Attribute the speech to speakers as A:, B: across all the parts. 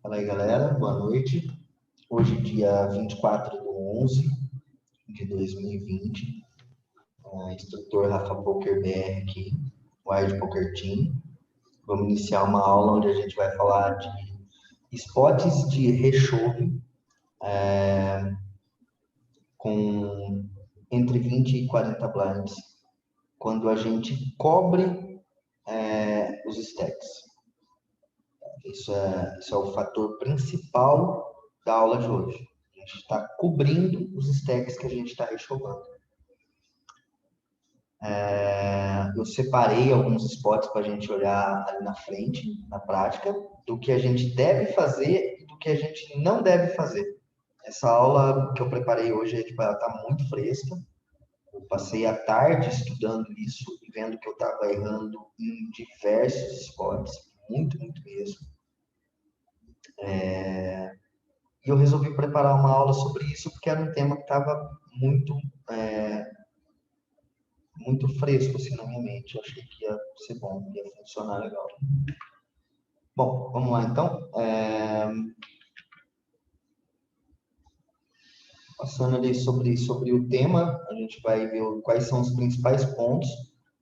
A: Fala aí, galera. Boa noite. Hoje, dia 24/11/2020. Instrutor Rafa Poker BR aqui, Wild Poker Team. Vamos iniciar uma aula onde a gente vai falar de spots de rechove com entre 20 e 40 blinds, quando a gente cobre os stacks. Isso é o fator principal da aula de hoje. A gente está cobrindo os stacks que a gente está rechovando. Eu separei alguns spots para a gente olhar ali na frente, na prática, do que a gente deve fazer e do que a gente não deve fazer. Essa aula que eu preparei hoje, ela está muito fresca. Eu passei a tarde estudando isso e vendo que eu estava errando em diversos spots, muito, muito mesmo. E eu resolvi preparar uma aula sobre isso porque era um tema que estava muito fresco assim na minha mente. Eu achei que ia ser bom, ia funcionar legal. Bom, vamos lá então. Passando ali sobre o tema, a gente vai ver quais são os principais pontos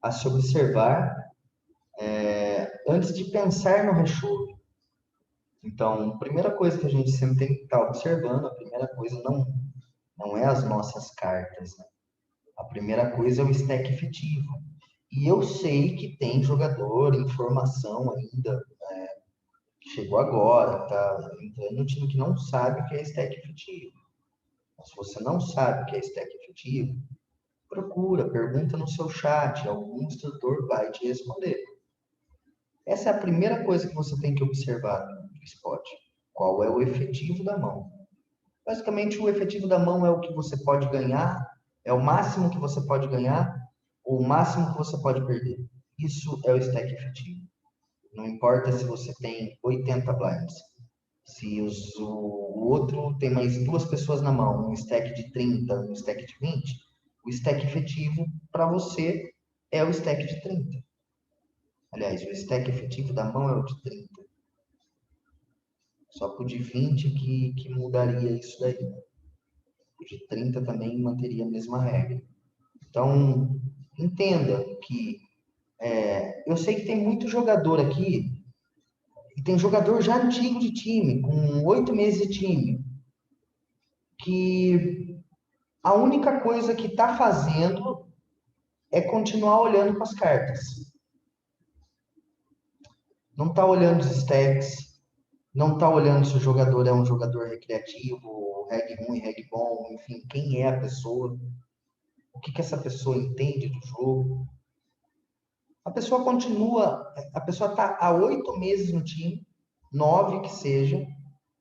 A: a se observar antes de pensar no rechove. Então, a primeira coisa que a gente sempre tem que estar observando, a primeira coisa não é as nossas cartas, né? A primeira coisa é o stack efetivo. E eu sei que tem jogador em formação ainda, que chegou agora, tá entrando no time que não sabe o que é stack efetivo. Mas se você não sabe o que é stack efetivo, procura, pergunta no seu chat, algum instrutor vai te responder. Essa é a primeira coisa que você tem que observar no spot. Qual é o efetivo da mão? Basicamente, o efetivo da mão é o que você pode ganhar, é o máximo que você pode ganhar, ou o máximo que você pode perder. Isso é o stack efetivo. Não importa se você tem 80 blinds. Se o outro tem mais duas pessoas na mão, um stack de 30, um stack de 20, o stack efetivo para você é o stack de 30. Aliás, o stack efetivo da mão é o de 30. Só que o de 20 que mudaria isso daí. O de 30 também manteria a mesma regra. Então, entenda que eu sei que tem muito jogador aqui, e tem jogador já antigo de time, com 8 meses de time, que a única coisa que está fazendo é continuar olhando para as cartas. Não está olhando os stacks, não está olhando se o jogador é um jogador recreativo, reg ruim, reg bom, enfim, quem é a pessoa, o que essa pessoa entende do jogo. A pessoa continua, a pessoa está há 8 meses no time, 9 que seja,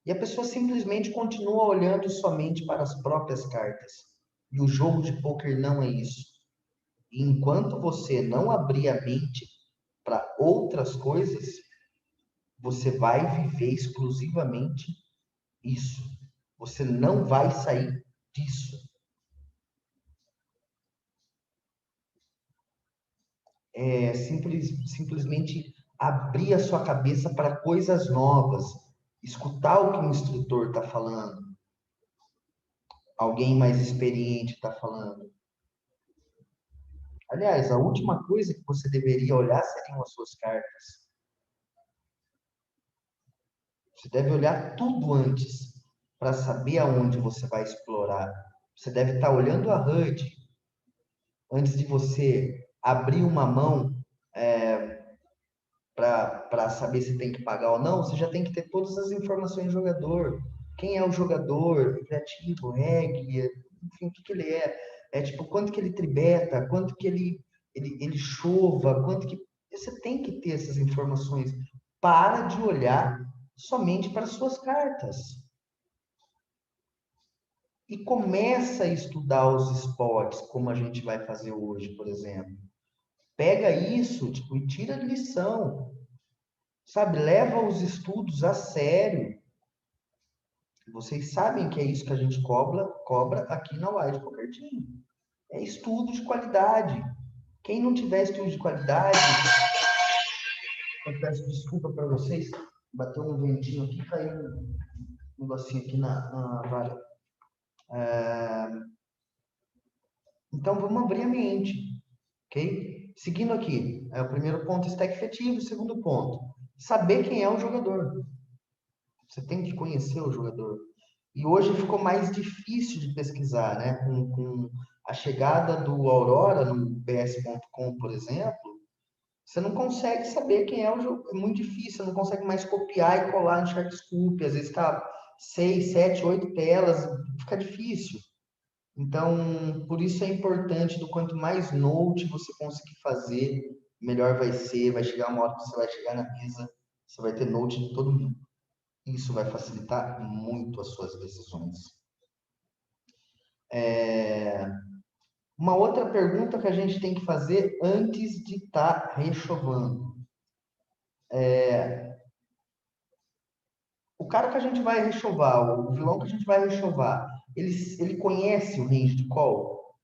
A: e a pessoa simplesmente continua olhando somente para as próprias cartas. E o jogo de pôquer não é isso. E enquanto você não abrir a mente para outras coisas, você vai viver exclusivamente isso. Você não vai sair disso. É simplesmente abrir a sua cabeça para coisas novas, escutar o que o instrutor está falando, alguém mais experiente está falando. Aliás, a última coisa que você deveria olhar seriam as suas cartas. Você deve olhar tudo antes para saber aonde você vai explorar. Você deve estar olhando a HUD antes de você abrir uma mão para saber se tem que pagar ou não. Você já tem que ter todas as informações do jogador. Quem é o jogador, recreativo, reg, enfim, o que ele é. É tipo, quanto que ele tribeta, quanto que ele chova, quanto que... Você tem que ter essas informações. Para de olhar somente para suas cartas. E começa a estudar os spots, como a gente vai fazer hoje, por exemplo. Pega isso, tipo, e tira a lição. Sabe, leva os estudos a sério. Vocês sabem que é isso que a gente cobra aqui na Wild Poker Team. É estudo de qualidade. Quem não tiver estudo de qualidade, eu peço desculpa para vocês, Bateu um ventinho aqui, caiu um negocinho aqui na vara. Então, vamos abrir a mente, ok? Seguindo aqui, o primeiro ponto, stack efetivo. O segundo ponto, saber quem é o jogador. Você tem que conhecer o jogador. E hoje ficou mais difícil de pesquisar, né? Com a chegada do Aurora no PS.com, por exemplo, você não consegue saber quem é o jogo. É muito difícil, você não consegue mais copiar e colar no Sharkscoop. Às vezes está 6, 7, 8 telas, fica difícil. Então, por isso é importante, do quanto mais note você conseguir fazer, melhor vai ser. Vai chegar uma hora que você vai chegar na mesa, você vai ter note de todo mundo. Isso vai facilitar muito as suas decisões. Uma outra pergunta que a gente tem que fazer antes de estar rechovando. O cara que a gente vai rechovar, o vilão que a gente vai rechovar, ele conhece o range de call?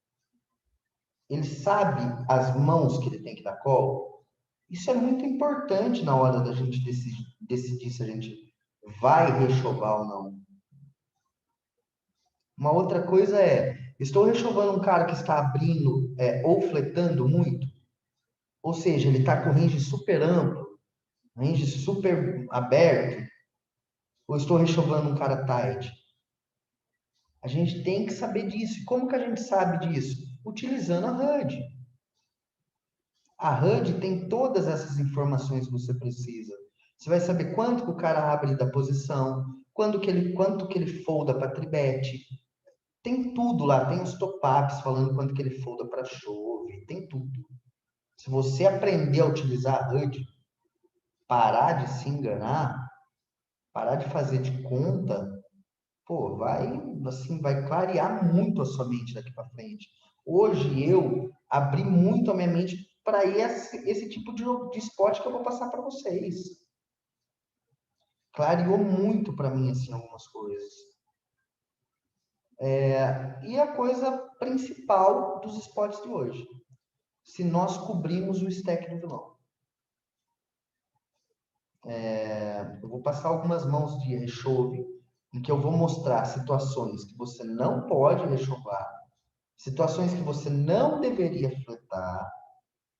A: Ele sabe as mãos que ele tem que dar call? Isso é muito importante na hora da gente decidir se a gente vai rechovar ou não. Uma outra coisa é, estou rechovando um cara que está abrindo ou fletando muito? Ou seja, ele está com range super amplo, range super aberto, ou estou rechovando um cara tight? A gente tem que saber disso. E como que a gente sabe disso? Utilizando a HUD. A HUD tem todas essas informações que você precisa. Você vai saber quanto que o cara abre da posição, quanto que ele folda para tribet. Tem tudo lá, tem os top-ups falando quanto que ele folda para chove, tem tudo. Se você aprender a utilizar a HUD, parar de se enganar, parar de fazer de conta, pô, vai clarear muito a sua mente daqui para frente. Hoje eu abri muito a minha mente para esse tipo de esporte que eu vou passar para vocês. Clareou muito para mim assim algumas coisas. E a coisa principal dos esportes de hoje, se nós cobrimos o stack do vilão. Eu vou passar algumas mãos de rechove em que eu vou mostrar situações que você não pode rechovar, situações que você não deveria fletar,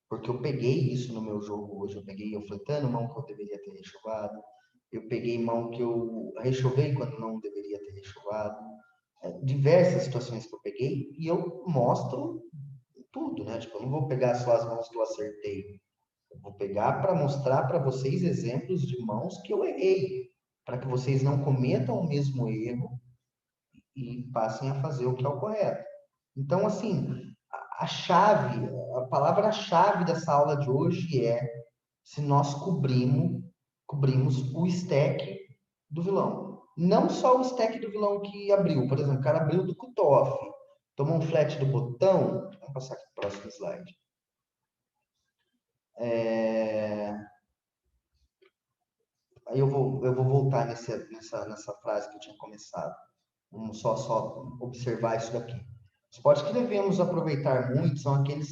A: porque eu peguei isso no meu jogo hoje. Eu peguei eu fletando mão que eu deveria ter rechovado, eu peguei mão que eu rechovei quando não deveria ter rechovado. Diversas situações que eu peguei e eu mostro tudo, né? Tipo, eu não vou pegar só as mãos que eu acertei. Eu vou pegar para mostrar para vocês exemplos de mãos que eu errei, para que vocês não cometam o mesmo erro e passem a fazer o que é o correto. Então, assim, a chave, a palavra-chave dessa aula de hoje é se nós cobrimos o stack do vilão. Não só o stack do vilão que abriu. Por exemplo, o cara abriu do cutoff, tomou um flat do botão. Vamos passar aqui para o próximo slide. Aí eu vou voltar nessa frase que eu tinha começado. Vamos só observar isso daqui. Os potes que devemos aproveitar muito são aqueles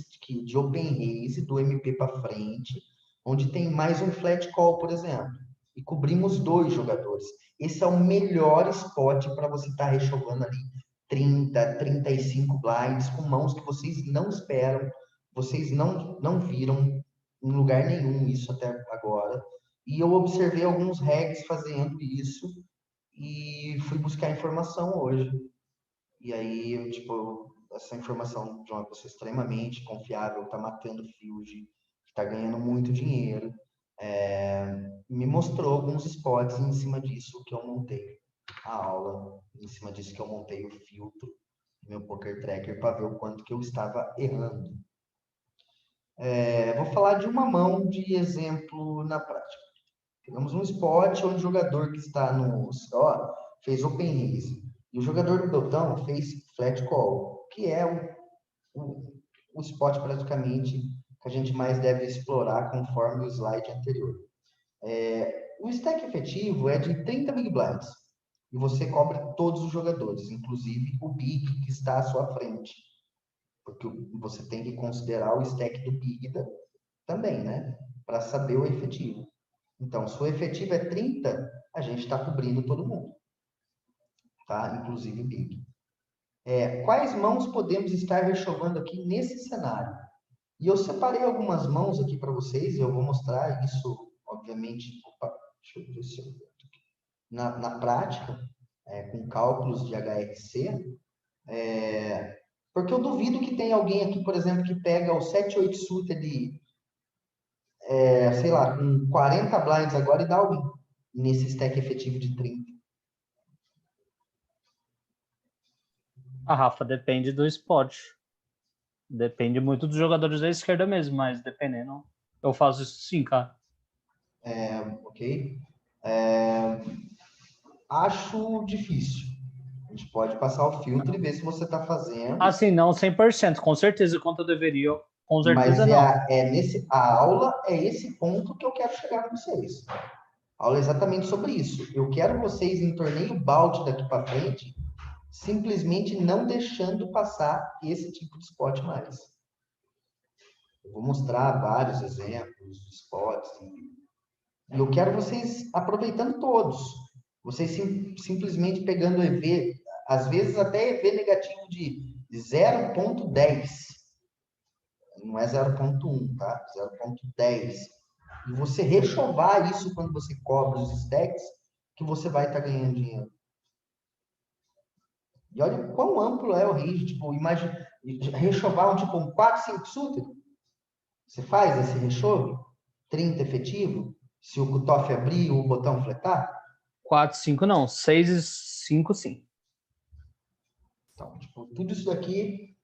A: de open raise, do MP para frente, onde tem mais um flat call, por exemplo, e cobrimos 2 jogadores. Esse é o melhor spot para você estar rechovando ali 30, 35 blinds com mãos que vocês não esperam, vocês não viram em lugar nenhum isso até agora. E eu observei alguns regs fazendo isso e fui buscar informação hoje. E aí, tipo, essa informação de uma pessoa extremamente confiável, tá matando field, que tá ganhando muito dinheiro, me mostrou alguns spots em cima disso que eu montei a aula, em cima disso que eu montei o filtro do meu Poker Tracker para ver o quanto que eu estava errando. Vou falar de uma mão de exemplo na prática. Pegamos um spot onde o jogador que está no ó, fez open raise e o jogador do botão fez flat call, que é o spot praticamente que a gente mais deve explorar conforme o slide anterior. O stack efetivo é de 30 big blinds e você cobre todos os jogadores, inclusive o big que está à sua frente, porque você tem que considerar o stack do big também, né? Para saber o efetivo. Então, se o efetivo é 30, a gente está cobrindo todo mundo, tá? Inclusive o Big. Quais mãos podemos estar rechovando aqui nesse cenário? E eu separei algumas mãos aqui para vocês, e eu vou mostrar isso, obviamente, deixa eu ver se eu... na prática, com cálculos de HRC, porque eu duvido que tenha alguém aqui, por exemplo, que pega o 7-8 suited, sei lá, com 40 blinds agora e dá win nesse stack efetivo de 30.
B: Rafa, depende do spot. Depende muito dos jogadores da esquerda mesmo, mas dependendo, eu faço isso sim, cara.
A: Ok? Acho difícil. A gente pode passar o filtro e ver se você está fazendo.
B: Assim, não 100%, com certeza, quanto eu deveria, com
A: Mas
B: certeza não.
A: a aula é esse ponto que eu quero chegar com vocês. A aula é exatamente sobre isso. Eu quero vocês em torneio balde daqui para frente, simplesmente não deixando passar esse tipo de spot mais. Eu vou mostrar vários exemplos de spots. E eu quero vocês aproveitando todos. Vocês simplesmente pegando EV, às vezes até EV negativo de 0,10. Não é 0,1, tá? 0,10. E você rechovar isso quando você cobra os stacks, que você vai estar ganhando dinheiro. E olha quão amplo é o range. Tipo, imagina, rechovar um 4, 5 suited. Você faz esse rechove? 30 efetivo? Se o cutoff abrir, o botão fletar?
B: 4, 5 não, 6 e 5 sim.
A: Então, tipo, tudo isso daqui,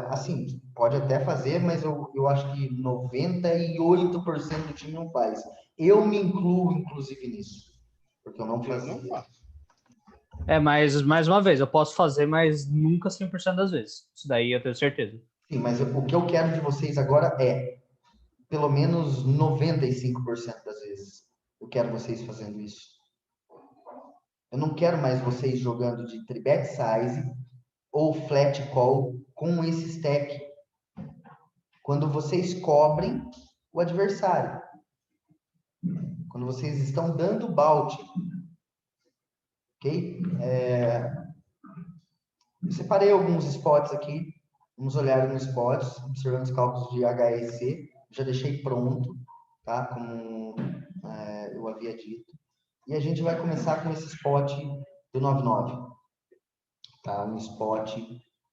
A: assim, pode até fazer, mas eu acho que 98% do time não faz. Eu me incluo, inclusive, nisso. Porque eu não fazia.
B: Mas, mais uma vez, eu posso fazer, mas nunca 100% das vezes. Isso daí eu tenho certeza.
A: Sim, mas o que eu quero de vocês agora é, pelo menos 95% das vezes, eu quero vocês fazendo isso. Eu não quero mais vocês jogando de 3-bet size ou flat call com esse stack. Quando vocês cobrem o adversário. Quando vocês estão dando bout. Ok? Eu separei alguns spots aqui. Vamos olhar nos spots, observando os cálculos de HEC. Já deixei pronto, tá? Como eu havia dito. E a gente vai começar com esse spot do 99. Tá? Um spot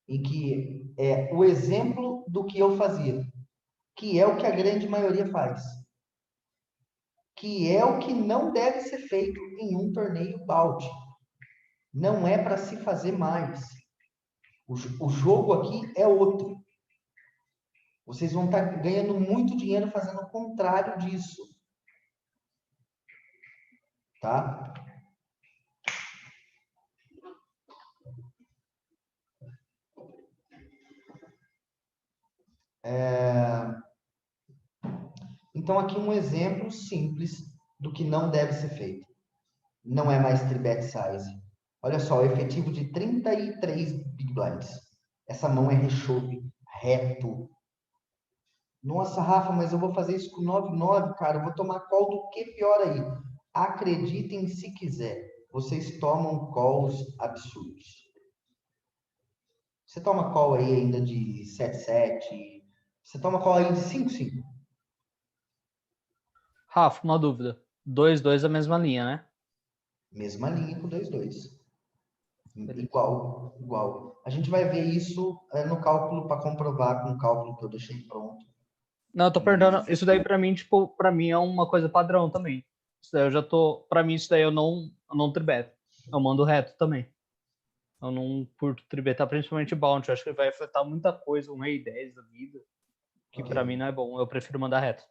A: em que é o exemplo do que eu fazia, que é o que a grande maioria faz, que é o que não deve ser feito em um torneio bout. Não é para se fazer mais. O jogo aqui é outro. Vocês vão estar ganhando muito dinheiro fazendo o contrário disso. Tá? Então, aqui um exemplo simples do que não deve ser feito. Não é mais 3-bet size. Olha só, o efetivo de 33 big blinds. Essa mão é rechove, reto. Nossa, Rafa, mas eu vou fazer isso com 9-9, cara. Eu vou tomar call do que pior aí? Acreditem se quiser. Vocês tomam calls absurdos. Você toma call aí ainda de 7-7. Você toma call aí de 5-5.
B: Rafa, uma dúvida. 2-2 a mesma linha, né?
A: Mesma linha com 2-2.
B: Beleza.
A: Igual. A gente vai ver isso no cálculo para comprovar com o cálculo que eu deixei pronto.
B: Não, eu tô perguntando, isso daí pra mim, tipo, pra mim é uma coisa padrão também. Isso daí eu já tô, pra mim isso daí eu não tribeto. Eu mando reto também. Eu não curto tribetar, principalmente bounty. Eu acho que vai afetar muita coisa, um rei 10 da vida, que
A: Ok.
B: pra mim não é bom. Eu prefiro mandar reto.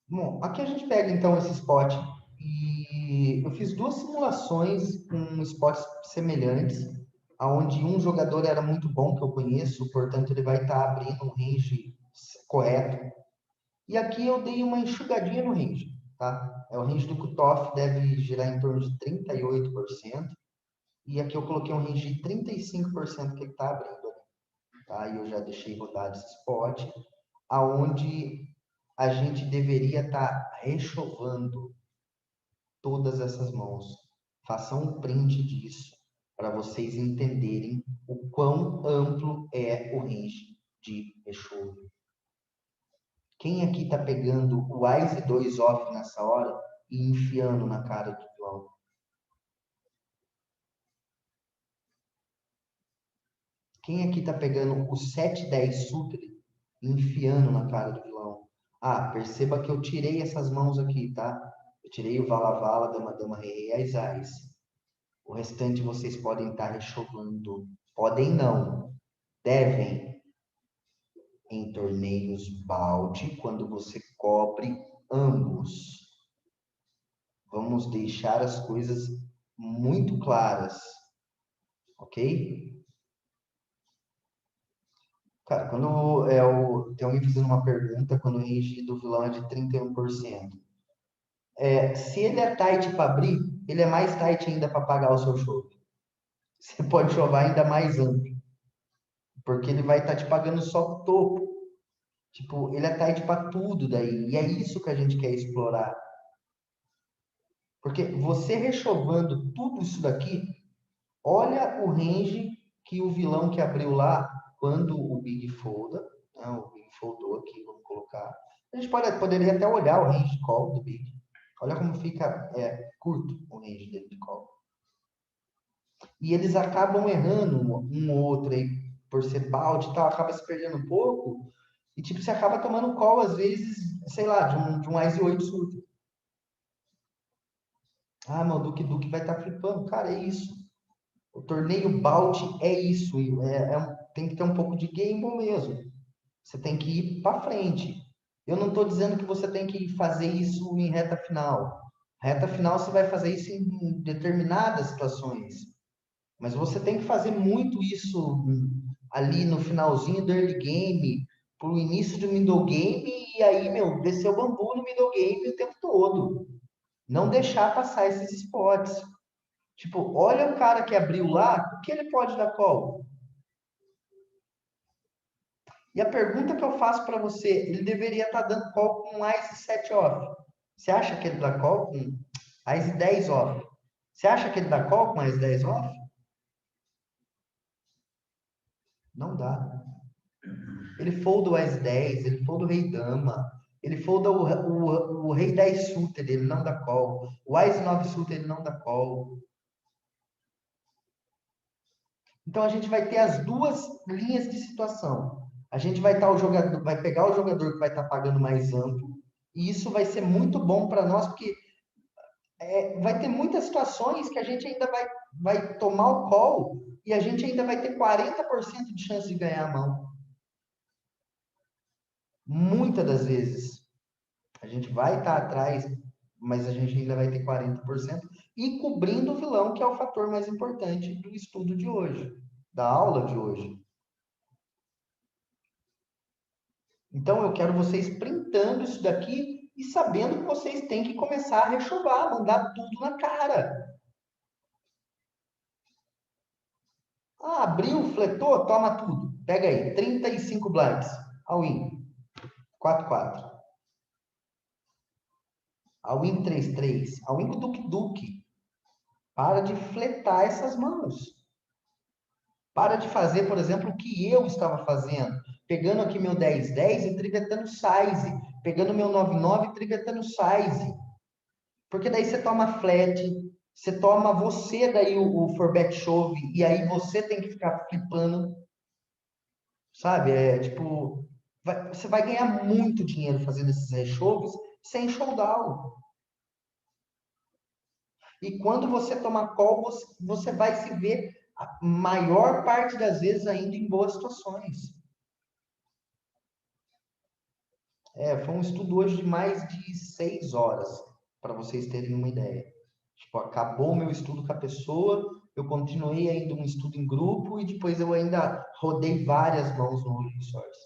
A: Bom, aqui a gente pega então esse spot e eu fiz duas simulações com spots semelhantes, aonde um jogador era muito bom, que eu conheço, portanto ele vai estar abrindo um range correto. E aqui eu dei uma enxugadinha no range, tá? O range do cutoff deve girar em torno de 38%. E aqui eu coloquei um range de 35% que ele está abrindo. Tá? E eu já deixei rodado esse spot, aonde a gente deveria estar rechovando. todas essas mãos. Façam um print disso para vocês entenderem o quão amplo é o range de Exu. Quem aqui está pegando o Wise 2 off nessa hora e enfiando na cara do vilão? Quem aqui está pegando o 7-10 Sutre e enfiando na cara do vilão? Ah, perceba que eu tirei essas mãos aqui, tá? Eu tirei o Vala Vala, Dama Dama, Rei, Ais Ais. O restante vocês podem estar rechovando. Podem não. Devem. Em torneios balde, quando você cobre ambos. Vamos deixar as coisas muito claras. Ok? Cara, quando tem alguém fazendo uma pergunta, quando o range do vilão é de 31%. Se ele é tight para abrir, ele é mais tight ainda para pagar o seu show. Você pode chovar ainda mais amplo. Porque ele vai estar te pagando só o topo. Tipo, ele é tight para tudo daí. E é isso que a gente quer explorar. Porque você rechovando tudo isso daqui, olha o range que o vilão que abriu lá, quando o Big folda, né, o Big foldou aqui, vamos colocar. A gente poderia até olhar o range de call do Big. Olha como fica curto o range dele de call. E eles acabam errando um ou outro aí, por ser balde e tal, acaba se perdendo um pouco. E tipo, você acaba tomando call, às vezes, sei lá, de um Ice 8 surto. Ah, meu, Duque vai estar flipando. Cara, é isso. O torneio balde é isso. Tem que ter um pouco de game mesmo. Você tem que ir para frente. Eu não estou dizendo que você tem que fazer isso em reta final. Reta final você vai fazer isso em determinadas situações. Mas você tem que fazer muito isso ali no finalzinho do early game, pro início do middle game, e aí, meu, descer o bambu no middle game o tempo todo. Não deixar passar esses spots. Tipo, olha o cara que abriu lá, o que ele pode dar call? E a pergunta que eu faço para você, ele deveria estar dando call com Ice 7 off. Você acha que ele dá call com Ice 10 off? Você acha que ele dá call com Ice 10 off? Não dá. Ele folda o Ice 10, ele folda o Rei Dama, ele folda o Rei 10 suited, ele não dá call. O Ice 9 suited, ele não dá call. Então a gente vai ter as duas linhas de situação. A gente vai estar o jogador, vai pegar o jogador que vai estar pagando mais amplo, e isso vai ser muito bom para nós, porque vai ter muitas situações que a gente ainda vai tomar o call e a gente ainda vai ter 40% de chance de ganhar a mão. Muitas das vezes. A gente vai estar atrás, mas a gente ainda vai ter 40% e cobrindo o vilão, que é o fator mais importante do estudo de hoje, da aula de hoje. Então eu quero vocês printando isso daqui e sabendo que vocês têm que começar a rechovar, mandar tudo na cara. Ah, abriu, fletou, toma tudo. Pega aí, 35 blinds. All-in. 4-4. All-in 3-3. All-in com Duque-Duque. Para de fletar essas mãos. Para de fazer, por exemplo, o que eu estava fazendo. Pegando aqui meu 10-10 e trivetando size. Pegando meu 9-9 e trivetando size. Porque daí você toma flat, você toma você daí o forbet shove, e aí você tem que ficar flipando. Sabe? Tipo, você vai ganhar muito dinheiro fazendo esses rechoves sem showdown. E quando você tomar call, você vai se ver a maior parte das vezes ainda em boas situações. Foi um estudo hoje de mais de 6 horas, para vocês terem uma ideia. Tipo, acabou o meu estudo com a pessoa, eu continuei ainda um estudo em grupo e depois eu ainda rodei várias mãos no Holy Source.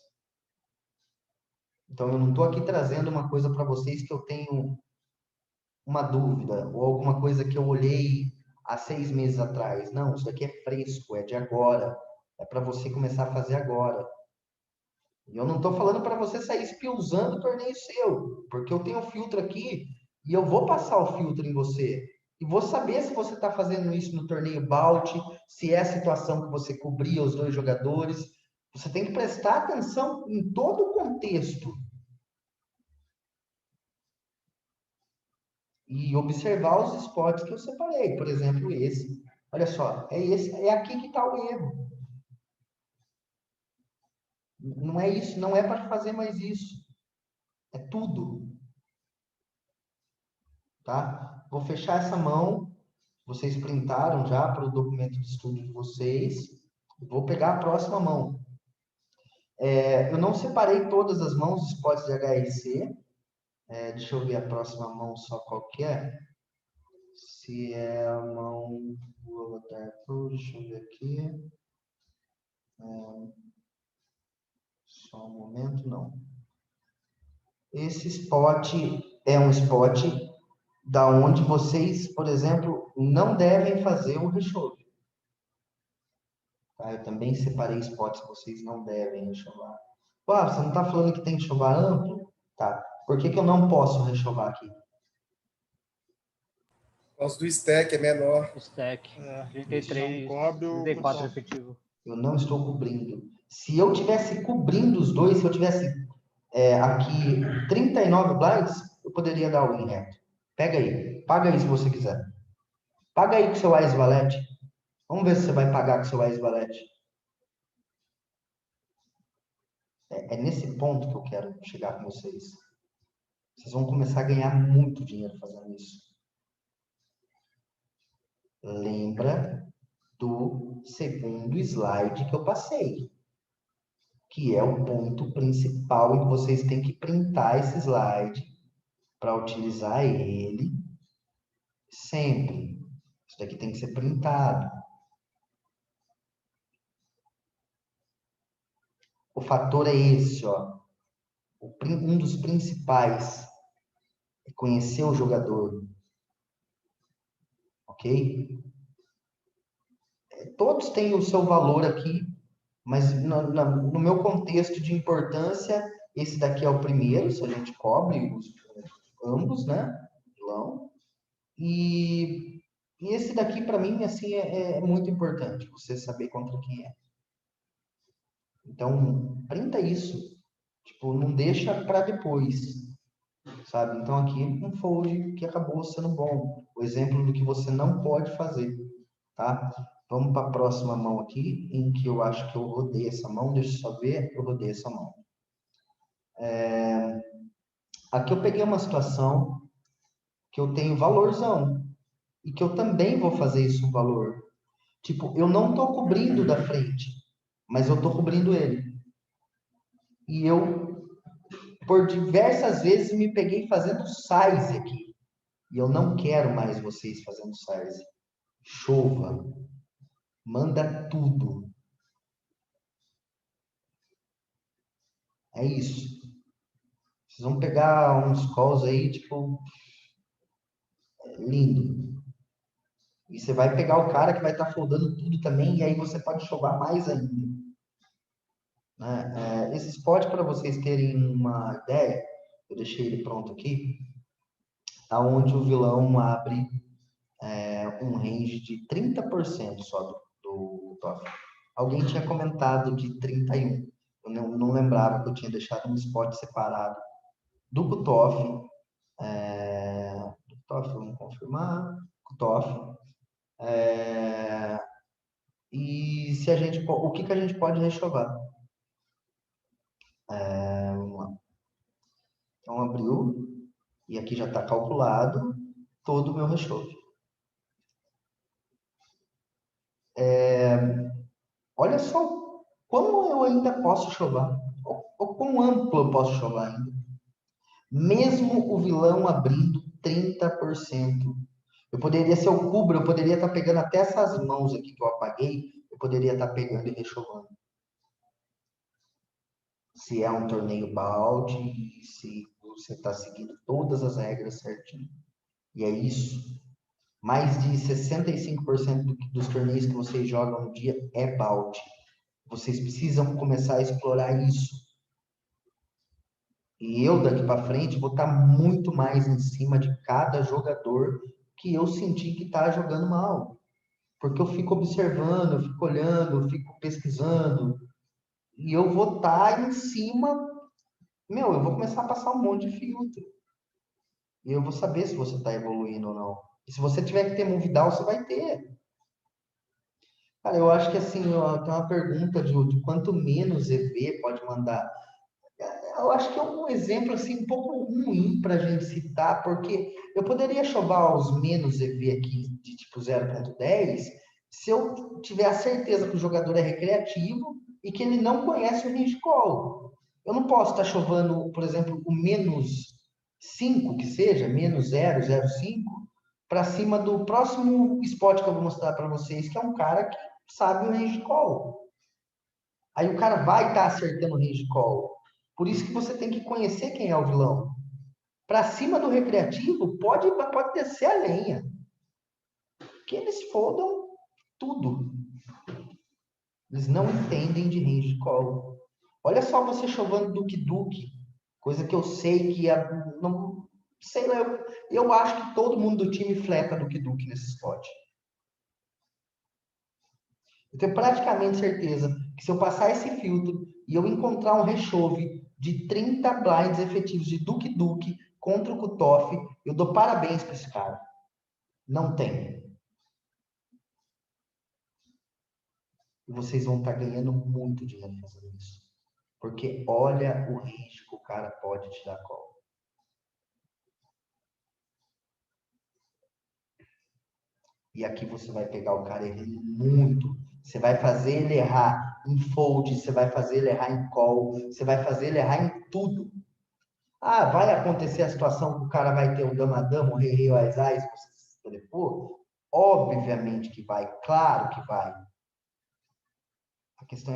A: Então, eu não estou aqui trazendo uma coisa para vocês que eu tenho uma dúvida ou alguma coisa que eu olhei há 6 meses atrás. Não, isso daqui é fresco, é de agora. É para você começar a fazer agora. E eu não estou falando para você sair espiuzando o torneio seu, porque eu tenho um filtro aqui E eu vou passar o filtro em você. E vou saber se você está fazendo isso no torneio Balt, se é a situação que você cobria os dois jogadores. Você tem que prestar atenção em todo o contexto. E observar os spots que eu separei. Por exemplo, esse. Olha só, é aqui que está o erro. Não é isso, não é para fazer mais isso. É tudo. Tá? Vou fechar essa mão. Vocês printaram já para o documento de estudo de vocês. Vou pegar a próxima mão. Eu não separei todas as mãos dos spots de HRC. Deixa eu ver a próxima mão só qual que é. Se é a mão do Avatar, deixa eu ver aqui. Só um momento, não. Esse spot é um spot da onde vocês, por exemplo, não devem fazer o rechove. Tá? Eu também separei spots que vocês não devem rechovar. Você não está falando que tem que chovar amplo? Tá. Por que eu não posso rechovar aqui?
C: Por causa do stack, é menor.
B: Stack.
D: Não
B: 33,
D: cobre o
B: 34
D: cutoff.
B: efetivo.
A: Eu não estou cobrindo. Se eu tivesse cobrindo os dois, se eu tivesse aqui 39 blinds, eu poderia dar o win reto. Pega aí. Paga aí se você quiser. Paga aí com seu Ais Valete. Vamos ver se você vai pagar com seu Ais Valete. É nesse ponto que eu quero chegar com vocês. Vocês vão começar a ganhar muito dinheiro fazendo isso. Lembra do segundo slide que eu passei, que é o ponto principal em que vocês têm que printar esse slide para utilizar ele sempre. Isso daqui tem que ser printado. O fator é esse, ó. Um dos principais é conhecer o jogador. Ok? Todos têm o seu valor aqui, mas no meu contexto de importância, esse daqui é o primeiro, se a gente cobre ambos, né? Vilão. E esse daqui, para mim, assim, é muito importante, você saber contra quem é. Então, printa isso. Tipo, não deixa para depois, sabe? Então, aqui um fold que acabou sendo bom. O exemplo do que você não pode fazer, tá? Vamos para a próxima mão aqui, em que eu acho que eu rodei essa mão. Deixa eu só ver, eu rodei essa mão. Aqui eu peguei uma situação que eu tenho valorzão e que eu também vou fazer isso um valor. Tipo, eu não estou cobrindo da frente, mas eu estou cobrindo ele. E eu, por diversas vezes, me peguei fazendo size aqui. E eu não quero mais vocês fazendo size. Chova. Manda tudo. É isso. Vocês vão pegar uns calls aí, tipo, lindo. E você vai pegar o cara que vai estar foldando tudo também, e aí você pode chovar mais ainda. Né? Esse spot, para vocês terem uma ideia, eu deixei ele pronto aqui, aonde o vilão abre um range de 30% só do top. Alguém tinha comentado de 31. Eu não lembrava que eu tinha deixado um spot separado do cutoff. Cutoff, vamos confirmar. Cutoff. E se a gente, o que a gente pode rechovar? Vamos lá. Então, abriu. E aqui já está calculado todo o meu rechove. Olha só como eu ainda posso chovar. Ou quão amplo eu posso chovar ainda. Mesmo o vilão abrindo 30%. Eu poderia, se eu cubro, eu poderia estar pegando até essas mãos aqui que eu apaguei, eu poderia estar pegando e rechovando. Se é um torneio balde, se você está seguindo todas as regras certinho. E é isso. Mais de 65% dos torneios que vocês jogam no dia é balde. Vocês precisam começar a explorar isso. E eu, daqui para frente, vou estar muito mais em cima de cada jogador que eu senti que está jogando mal. Porque eu fico observando, eu fico olhando, eu fico pesquisando. E eu vou estar em cima. Meu, eu vou começar a passar um monte de filtro. E eu vou saber se você está evoluindo ou não. E se você tiver que ter Movidal, você vai ter. Cara, eu acho que assim, ó, tem uma pergunta de quanto menos EV pode mandar. Eu acho que é um exemplo assim um pouco ruim para a gente citar, porque eu poderia chover os menos EV aqui de tipo 0.10 se eu tiver a certeza que o jogador é recreativo e que ele não conhece o range call. Eu não posso estar chovendo, por exemplo, o menos 5 que seja, menos 0,05, para cima do próximo spot que eu vou mostrar para vocês, que é um cara que sabe o range call. Aí o cara vai estar acertando o range call. Por isso que você tem que conhecer quem é o vilão. Para cima do recreativo, pode descer a lenha. Que eles fodam tudo. Eles não entendem de range call. Olha só você chovendo Duke Duke. Coisa que eu sei que não sei lá, eu acho que todo mundo do time fleta Duke Duke nesse spot. Eu tenho praticamente certeza que se eu passar esse filtro e eu encontrar um rechove de 30 blinds efetivos de Duke Duke contra o Kutoff, eu dou parabéns para esse cara. Não tem. E vocês vão estar ganhando muito dinheiro fazendo isso. Porque olha o range que o cara pode te dar call. E aqui você vai pegar o cara errando muito. Você vai fazer ele errar em fold, você vai fazer ele errar em call, você vai fazer ele errar em tudo. Ah, vai acontecer a situação que o cara vai ter o dama-dama, o rei-rei, o ás-ás, você se telefone? Obviamente que vai, claro que vai. A questão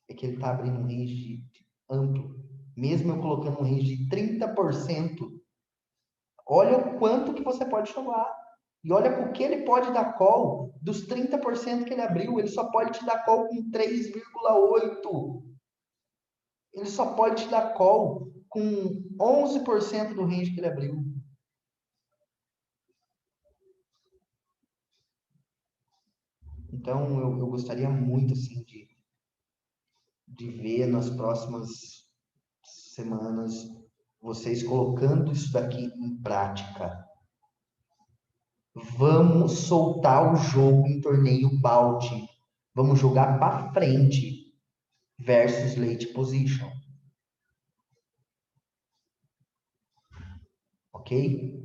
A: é que ele está abrindo um range amplo. Mesmo eu colocando um range de 30%, olha o quanto que você pode chamar. E olha por que ele pode dar call dos 30% que ele abriu. Ele só pode te dar call com 3,8. Ele só pode te dar call com 11% do range que ele abriu. Então, eu gostaria muito, assim, de ver nas próximas semanas vocês colocando isso daqui em prática. Vamos soltar o jogo em torneio balde. Vamos jogar para frente versus late position. Ok?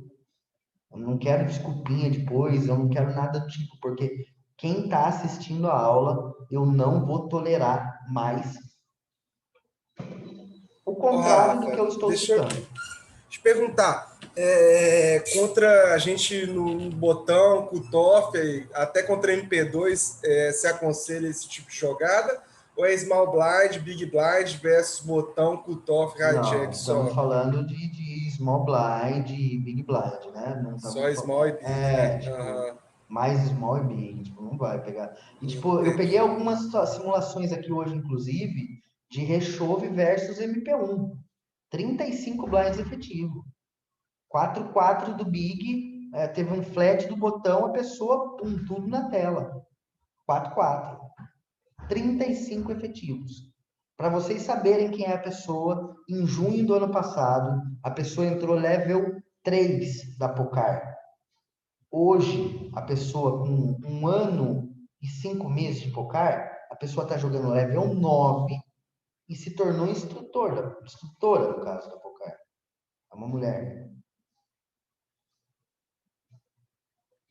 A: Eu não quero desculpinha depois, eu não quero nada do tipo, porque quem está assistindo a aula, eu não vou tolerar mais o
C: Ô,
A: contrário do que
C: Rafa,
A: eu estou
C: deixa eu
A: citando.
C: te perguntar. Contra a gente no botão, com o TOF, até contra MP2, se aconselha esse tipo de jogada? Ou é small blind, big blind versus botão, com o TOF, hijack
A: Não, estamos
C: só?
A: falando de small blind e big blind, né? Não
C: Só
A: estamos
C: small e big, né?
A: tipo,
C: Aham,
A: mais small e big, tipo, não vai pegar. E, tipo, eu peguei
C: entendi.
A: algumas simulações aqui hoje, inclusive, de rechove versus MP1. 35 blinds efetivo. 4-4 do big, teve um flat do botão, a pessoa, pum, tudo na tela. 4-4. 35 efetivos. Para vocês saberem quem é a pessoa, em junho do ano passado, a pessoa entrou level 3 da Pocar. Hoje, a pessoa com 1 ano e 5 meses de Pocar, a pessoa está jogando level 9 e se tornou instrutora, no caso da Pocar. É uma mulher.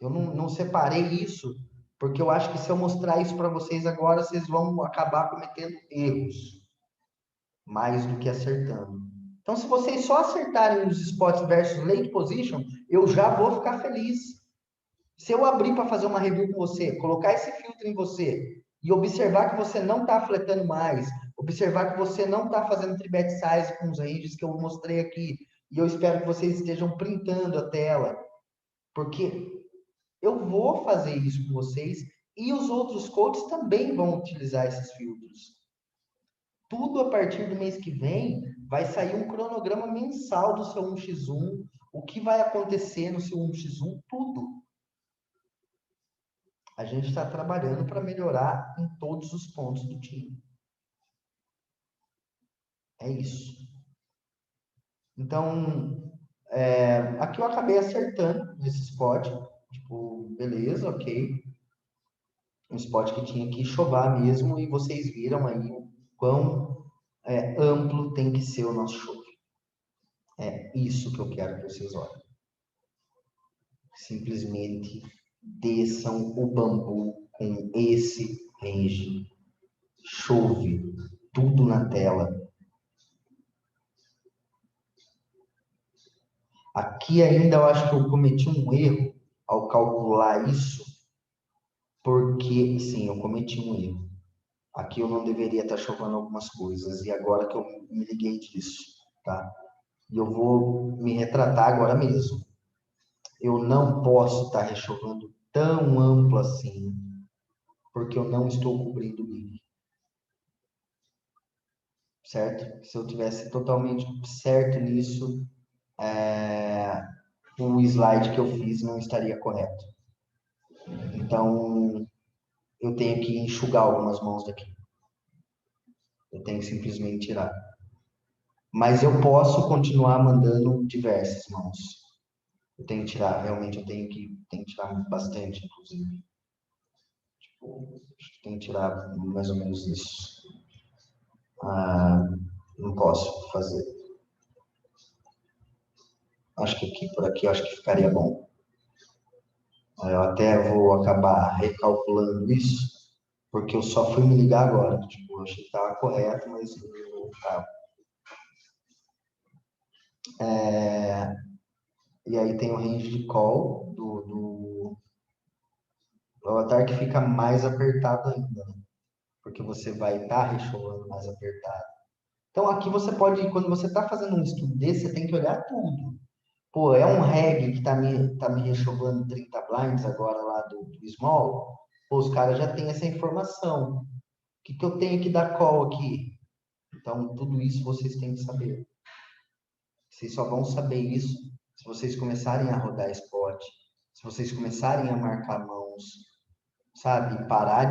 A: Eu não separei isso, porque eu acho que se eu mostrar isso para vocês agora, vocês vão acabar cometendo erros, mais do que acertando. Então, se vocês só acertarem os spots versus late position, eu já vou ficar feliz. Se eu abrir para fazer uma review com você, colocar esse filtro em você e observar que você não está fletando mais, observar que você não está fazendo tribet size com os ranges que eu mostrei aqui, e eu espero que vocês estejam printando a tela, porque eu vou fazer isso com vocês e os outros coaches também vão utilizar esses filtros. Tudo a partir do mês que vem vai sair um cronograma mensal do seu 1x1, o que vai acontecer no seu 1x1, tudo. A gente está trabalhando para melhorar em todos os pontos do time. É isso. Então, aqui eu acabei acertando nesse spot. Tipo, beleza, ok. Um spot que tinha que chover mesmo, e vocês viram aí o quão amplo tem que ser o nosso chove. É isso que eu quero que vocês olhem. Simplesmente desçam o bambu com esse range. Chove tudo na tela. Aqui ainda eu acho que eu cometi um erro ao calcular isso, porque, sim, eu cometi um erro. Aqui eu não deveria estar chovendo algumas coisas, e agora que eu me liguei disso, tá? E eu vou me retratar agora mesmo. Eu não posso estar rechovando tão amplo assim, porque eu não estou cobrindo o big, certo? Se eu tivesse totalmente certo nisso, o slide que eu fiz não estaria correto. Então, eu tenho que enxugar algumas mãos daqui. Eu tenho que simplesmente tirar. Mas eu posso continuar mandando diversas mãos. Eu tenho que tirar, realmente eu tenho que tirar bastante, inclusive. Tipo, acho que tenho que tirar mais ou menos isso. Não posso fazer. Acho que aqui, por aqui, acho que ficaria bom. Eu até vou acabar recalculando isso, porque eu só fui me ligar agora. Tipo, eu achei que estava correto, mas não estava. E aí tem o range de call do avatar que fica mais apertado ainda, né? Porque você vai estar recholando mais apertado. Então aqui você pode, quando você está fazendo um estudo desse, você tem que olhar tudo. Pô, é um reg que tá me rechovando 30 blinds agora lá do small. Pô, os caras já têm essa informação. O que eu tenho que dar call aqui? Então, tudo isso vocês têm que saber. Vocês só vão saber isso se vocês começarem a rodar spot, se vocês começarem a marcar mãos, sabe? Parar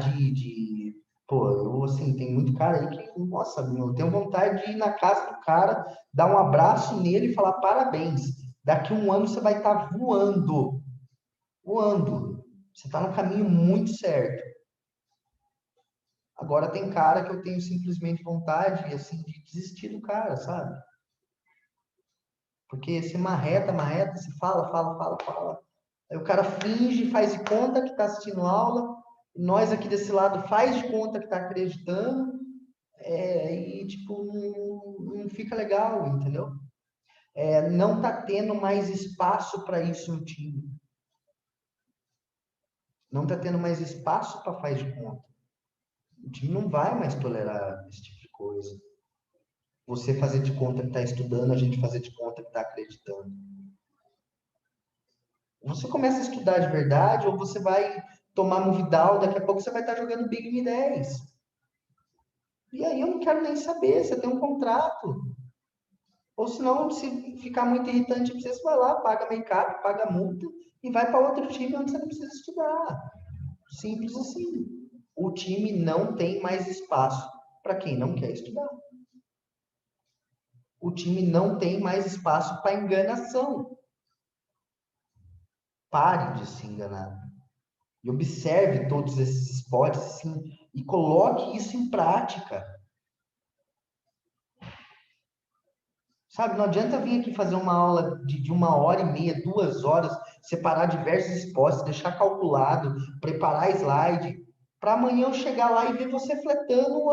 A: Pô, eu, assim, tem muito cara aí que, nossa, eu tenho vontade de ir na casa do cara, dar um abraço nele e falar parabéns. Daqui um ano você vai estar voando. Voando. Você está no caminho muito certo. Agora tem cara que eu tenho simplesmente vontade, assim, de desistir do cara, sabe? Porque se marreta, marreta, se fala, fala, fala, fala. Aí o cara finge, faz de conta que está assistindo aula, nós aqui desse lado faz de conta que está acreditando, e tipo, não fica legal, entendeu? Não tá tendo mais espaço para isso no time. Não tá tendo mais espaço para faz de conta. O time não vai mais tolerar esse tipo de coisa. Você fazer de conta que está estudando, a gente fazer de conta que está acreditando. Você começa a estudar de verdade, ou você vai tomar Movidal, daqui a pouco você vai estar jogando Big M10. E aí eu não quero nem saber, você tem um contrato. Ou senão, se ficar muito irritante pra você, você vai lá, paga make-up, paga multa e vai para outro time onde você não precisa estudar. Simples assim. O time não tem mais espaço para quem não quer estudar. O time não tem mais espaço para enganação. Pare de se enganar. E observe todos esses esportes assim, e coloque isso em prática. Sabe, não adianta vir aqui fazer uma aula de 1h30, 2 horas, separar diversos esportes, deixar calculado, preparar slide, para amanhã eu chegar lá e ver você fletando,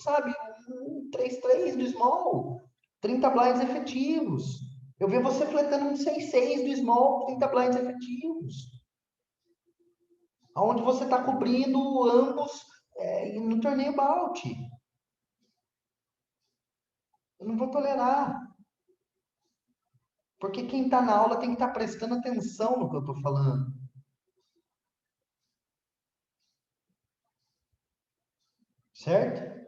A: sabe, um 3-3 do small, 30 blinds efetivos. Eu ver você fletando um 6-6 do small, 30 blinds efetivos. Onde você está cobrindo ambos no torneio bout. Eu não vou tolerar. Porque quem está na aula tem que estar prestando atenção no que eu estou falando. Certo?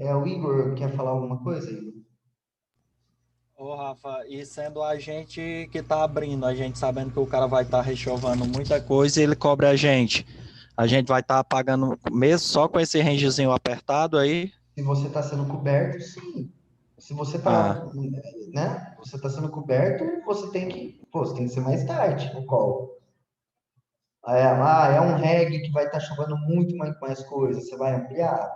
A: O Igor quer falar alguma coisa, Igor?
D: Ô, Rafa, e sendo a gente que tá abrindo, a gente sabendo que o cara vai estar rechovando muita coisa e ele cobra a gente vai estar pagando mesmo só com esse rangezinho apertado aí?
A: Se você está sendo coberto, sim. Se você
D: Ah,
A: está, né? Você está sendo coberto, você tem que ser mais tight no call. É um reggae que vai estar chovendo muito mais coisas. Você vai ampliar?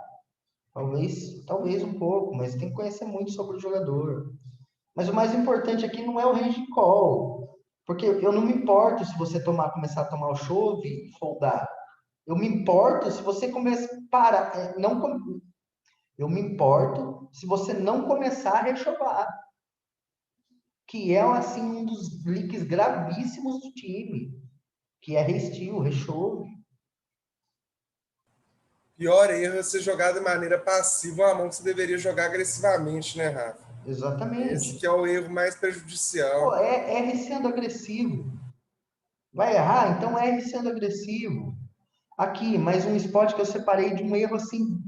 A: Talvez um pouco, mas tem que conhecer muito sobre o jogador. Mas o mais importante aqui não é o range call, porque eu não me importo se você começar a tomar o chove e foldar. Eu me importo se você começa para, não, eu me importo se você não começar a rechovar, que é assim um dos leaks gravíssimos do time, que é restio, rechove.
C: Pior erro é você jogar de maneira passiva uma mão que você deveria jogar agressivamente, né, Rafa? Esse que
A: Exatamente.
C: é o erro mais
A: Pô,
C: prejudicial.
A: R sendo agressivo. Vai errar? Então R sendo agressivo. Aqui, mais um spot que eu separei de um erro assim,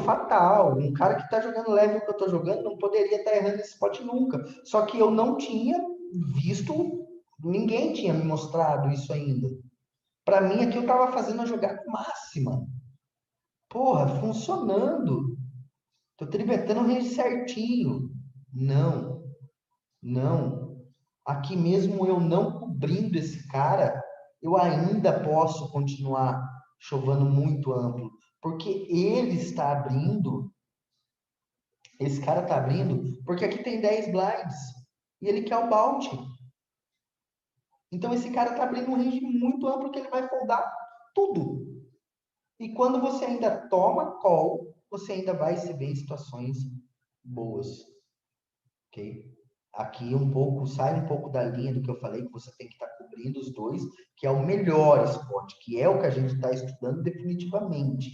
A: fatal. Um cara que está jogando level que eu estou jogando não poderia estar errando esse spot nunca. Só que eu não tinha visto, ninguém tinha me mostrado isso ainda. Para mim, aqui eu estava fazendo a jogada máxima. Porra, funcionando. Tô tribetando o range certinho. Não, não. Aqui mesmo eu não cobrindo esse cara, eu ainda posso continuar chovendo muito amplo. Porque ele está abrindo, esse cara está abrindo, porque aqui tem 10 blinds. E ele quer o bounty. Então esse cara está abrindo um range muito amplo que ele vai foldar tudo. E quando você ainda toma call, você ainda vai se ver em situações boas. Ok? Aqui sai um pouco da linha do que eu falei, que você tem que estar cobrindo os dois, que é o melhor spot, que é o que a gente está estudando definitivamente.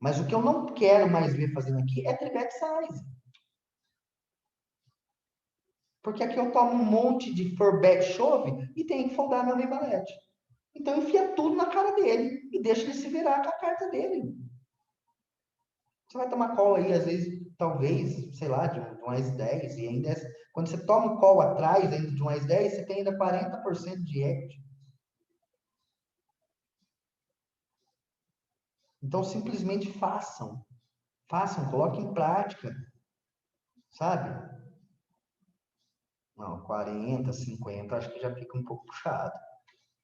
A: Mas o que eu não quero mais ver fazendo aqui é tribet size. Porque aqui eu tomo um monte de four bet chove e tenho que foldar meu rei valete. Então enfia tudo na cara dele e deixa ele se virar com a carta dele. Você vai tomar call aí, às vezes, talvez, sei lá, de um AS10, e ainda quando você toma o call atrás ainda de um AS10, você tem ainda 40% de equity. Então, simplesmente façam. Façam, coloquem em prática, sabe? Não, 40, 50, acho que já fica um pouco puxado.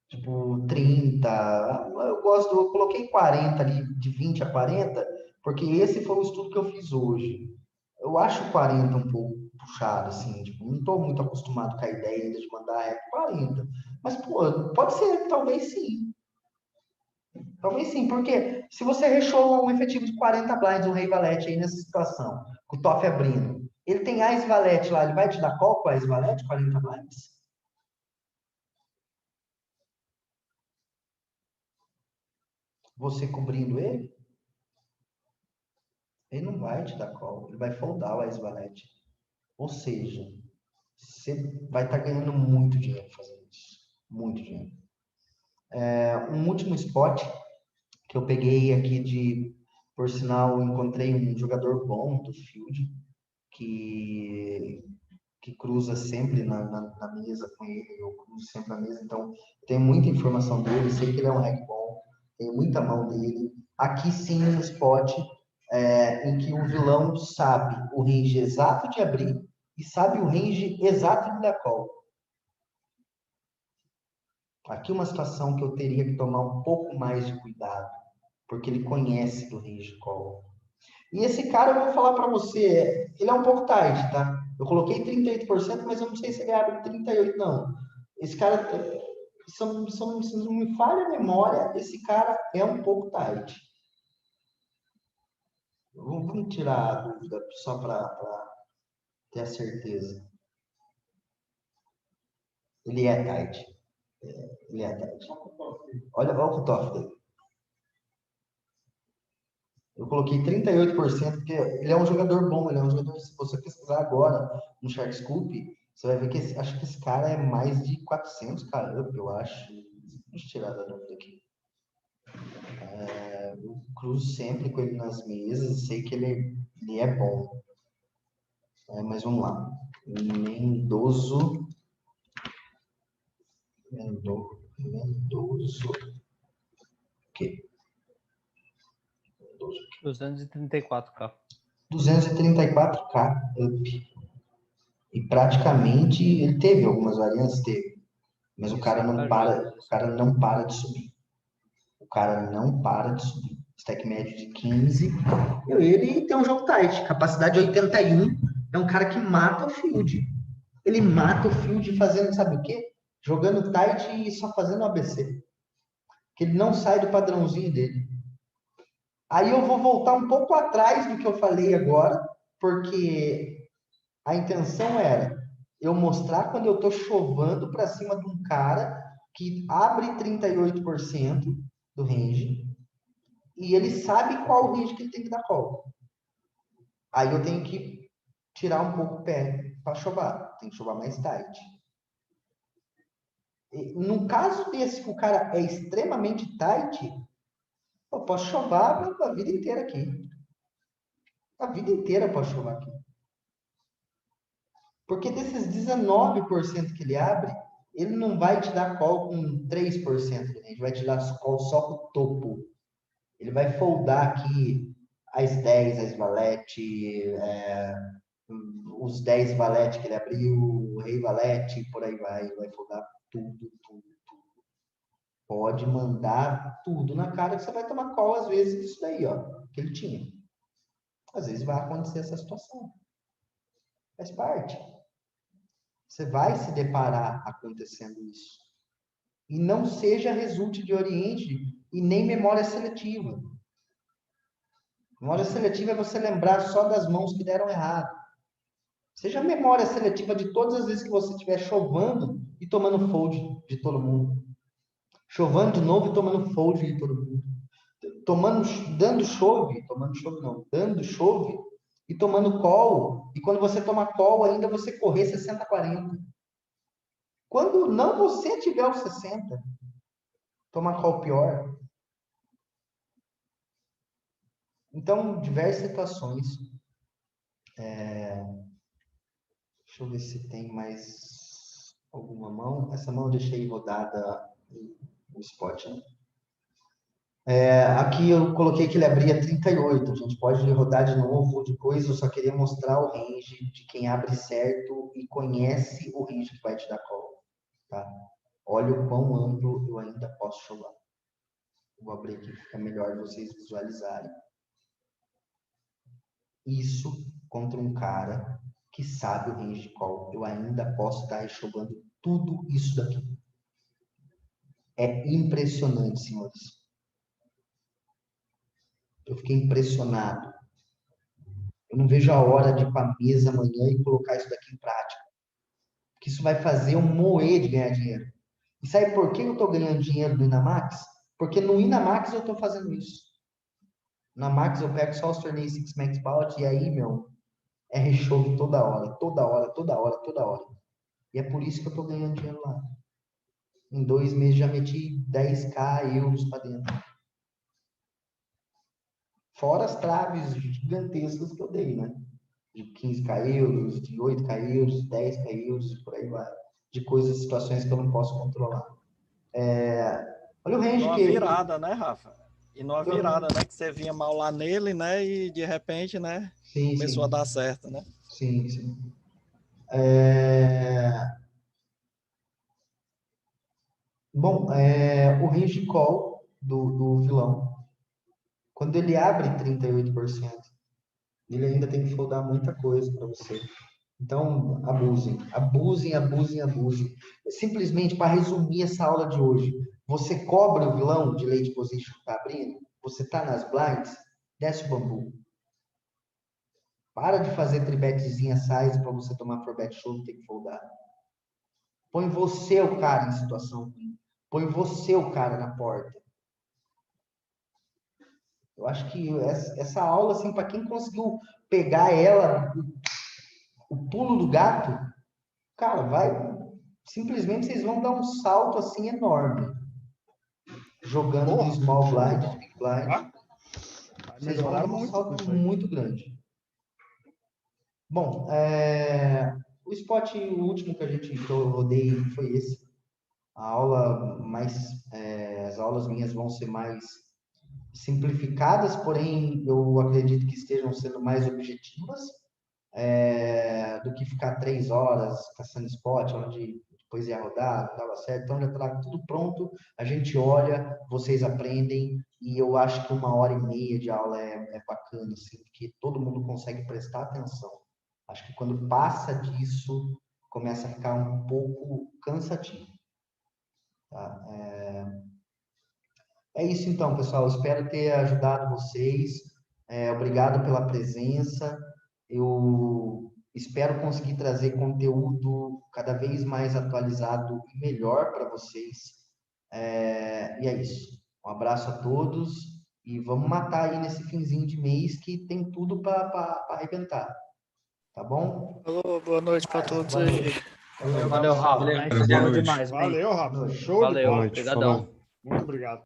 A: Tipo, 30, eu coloquei 40 ali, de 20 a 40, porque esse foi o estudo que eu fiz hoje. Eu acho 40 um pouco puxado, assim, tipo, não estou muito acostumado com a ideia ainda de mandar rap 40. Mas, pô, pode ser, talvez sim. Talvez sim, porque se você rechou um efetivo de 40 blinds, um rei valete aí nessa situação, com o Toff abrindo, ele tem Ás valete lá, ele vai te dar call com Ás valete, 40 blinds? Você cobrindo ele? Ele não vai te dar call, ele vai foldar o Ás valete. Ou seja, você vai estar ganhando muito dinheiro fazendo isso. Muito dinheiro. Um último spot que eu peguei aqui por sinal, encontrei um jogador bom do Field, que, que cruza sempre na mesa com ele, eu cruzo sempre na mesa, então tenho muita informação dele, sei que ele é um hack bom, tenho muita mão dele. Aqui sim, um spot em que o vilão sabe o range exato de abrir e sabe o range exato de dar call. Aqui uma situação que eu teria que tomar um pouco mais de cuidado, porque ele conhece do range call. E esse cara, eu vou falar para você, ele é um pouco tarde, tá? Eu coloquei 38%, mas eu não sei se ele abre 38%, não. Esse cara, se não me falha a memória, esse cara é um pouco tarde. Vamos tirar a dúvida só para ter a certeza. Ele é tarde. Ele é tarde. Olha o cutoff dele. Eu coloquei 38%, porque ele é um jogador bom, ele é um jogador, se você pesquisar agora no Sharkscope, você vai ver que acho que esse cara é mais de 400 caramba, eu acho. Deixa eu tirar da dúvida aqui. Eu cruzo sempre com ele nas mesas, sei que ele Ele é bom. Mas vamos lá. Mendozo. Mendozo. O quê?
B: 234K.
A: 234K up. E praticamente ele teve algumas variantes, teve. Mas o cara não para de subir. O cara não para de subir. Stack médio de 15. Ele tem um jogo tight. Capacidade 81. É um cara que mata o field. Ele mata o field fazendo, sabe o quê? Jogando tight e só fazendo ABC. Que ele não sai do padrãozinho dele. Aí eu vou voltar um pouco atrás do que eu falei agora, porque a intenção era eu mostrar quando eu tô chovando para cima de um cara que abre 38% do range e ele sabe qual o range que ele tem que dar call. Aí eu tenho que tirar um pouco o pé para chovar. Tem que chovar mais tight. No caso desse que o cara é extremamente tight, eu posso chovar a vida inteira aqui. A vida inteira eu posso chovar aqui. Porque desses 19% que ele abre, ele não vai te dar call com 3%. Ele vai te dar call só com o topo. Ele vai foldar aqui as 10, as valete, os 10 valete que ele abriu, o rei valete, por aí vai. Ele vai foldar tudo. Pode mandar tudo na cara que você vai tomar call, às vezes, disso daí, ó, que ele tinha. Às vezes vai acontecer essa situação. Faz parte. Você vai se deparar acontecendo isso. E não seja resulte de Oriente e nem memória seletiva. Memória seletiva é você lembrar só das mãos que deram errado. Seja memória seletiva de todas as vezes que você estiver chovando e tomando fold de todo mundo. Chovando de novo e tomando fold de todo mundo. Dando chove e tomando call. E quando você toma call, ainda você correr 60-40. Quando não você tiver os 60, toma call pior. Então, diversas situações. Deixa eu ver se tem mais alguma mão. Essa mão eu deixei rodada no spot, né? Aqui eu coloquei que ele abria 38. A gente pode rodar de novo depois. Eu só queria mostrar o range de quem abre certo e conhece o range que vai te dar call. Tá? Olha o quão amplo eu ainda posso chover. Vou abrir aqui, fica melhor vocês visualizarem. Isso contra um cara que sabe o range de call. Eu ainda posso estar rechovando tudo isso daqui. É impressionante, senhores. Eu fiquei impressionado. Eu não vejo a hora de ir para a mesa amanhã e colocar isso daqui em prática. Porque isso vai fazer eu moer de ganhar dinheiro. E sabe por que eu estou ganhando dinheiro no Inamax? Porque no Inamax eu estou fazendo isso. Na Max eu pego só os torneios Six Max Bout e aí, meu, é rechove toda hora. E é por isso que eu estou ganhando dinheiro lá. Em 2 meses já meti 10k euros para dentro. Fora as traves gigantescas que eu dei, né? De 15k euros, de 8k euros, 10k euros e por aí vai. De coisas, situações que eu não posso controlar. Olha o range
D: Numa
A: que...
D: virada, né, Rafa? E numa virada, né? Que você vinha mal lá nele, né? E de repente, né? Começou a dar certo, né?
A: Sim. Bom, o range call do vilão, quando ele abre 38%, ele ainda tem que foldar muita coisa para você. Então, abusem. Simplesmente, para resumir essa aula de hoje, você cobra o vilão de late position que está abrindo, você está nas blinds, desce o bambu. Para de fazer tribetzinha size para você tomar for bet show e ter que foldar. Põe você o cara em situação ruim. Põe você o cara na porta. Eu acho que essa aula, assim, para quem conseguiu pegar ela, o pulo do gato, cara, simplesmente vocês vão dar um salto, assim, enorme. Jogando no small blind, big blind. Vocês vão dar um salto muito grande. Bom, o spot, o último que eu rodei foi esse. As aulas minhas vão ser mais simplificadas, porém eu acredito que estejam sendo mais objetivas, do que ficar 3 horas caçando spot, onde depois ia rodar, não dava certo. Então, já trago tudo pronto, a gente olha, vocês aprendem, e eu acho que 1h30 de aula é bacana, assim, porque todo mundo consegue prestar atenção. Acho que quando passa disso, começa a ficar um pouco cansativo. Tá? É isso então, pessoal. Espero ter ajudado vocês. Obrigado pela presença. Eu espero conseguir trazer conteúdo cada vez mais atualizado e melhor para vocês. E é isso. Um abraço a todos e vamos matar aí nesse finzinho de mês que tem tudo para arrebentar. Tá bom?
E: Alô, boa noite para todos aí.
B: Valeu, Rafa.
F: Valeu,
B: Né?
F: cara,
B: Você
F: boa
B: falou
F: noite.
B: demais, man.
G: Valeu, Rafa. Show de
B: Valeu,
G: bola.
B: obrigadão.
G: Muito obrigado.